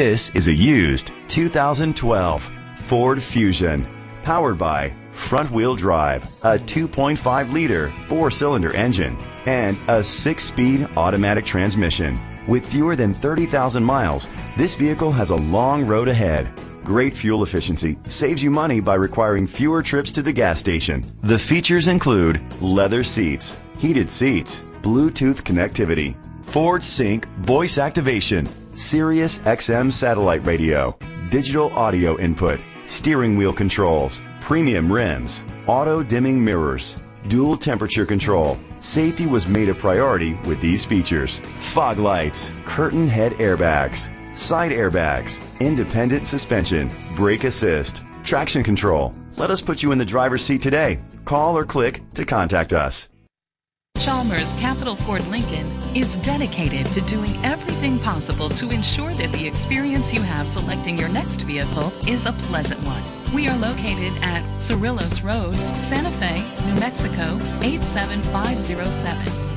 This is a used 2012 Ford Fusion, powered by front-wheel drive, a 2.5-liter four-cylinder engine, and a 6-speed automatic transmission. With fewer than 30,000 miles, this vehicle has a long road ahead. Great fuel efficiency saves you money by requiring fewer trips to the gas station. The features include leather seats, heated seats, Bluetooth connectivity, Ford Sync voice activation, Sirius XM satellite radio, digital audio input, steering wheel controls, premium rims, auto dimming mirrors, dual temperature control. Safety was made a priority with these features: fog lights, curtain head airbags, side airbags, independent suspension, brake assist, traction control. Let us put you in the driver's seat today. Call or click to contact us. Chalmers Capital Ford Lincoln is dedicated to doing everything possible to ensure that the experience you have selecting your next vehicle is a pleasant one. We are located at Cerrillos Road, Santa Fe, New Mexico 87507.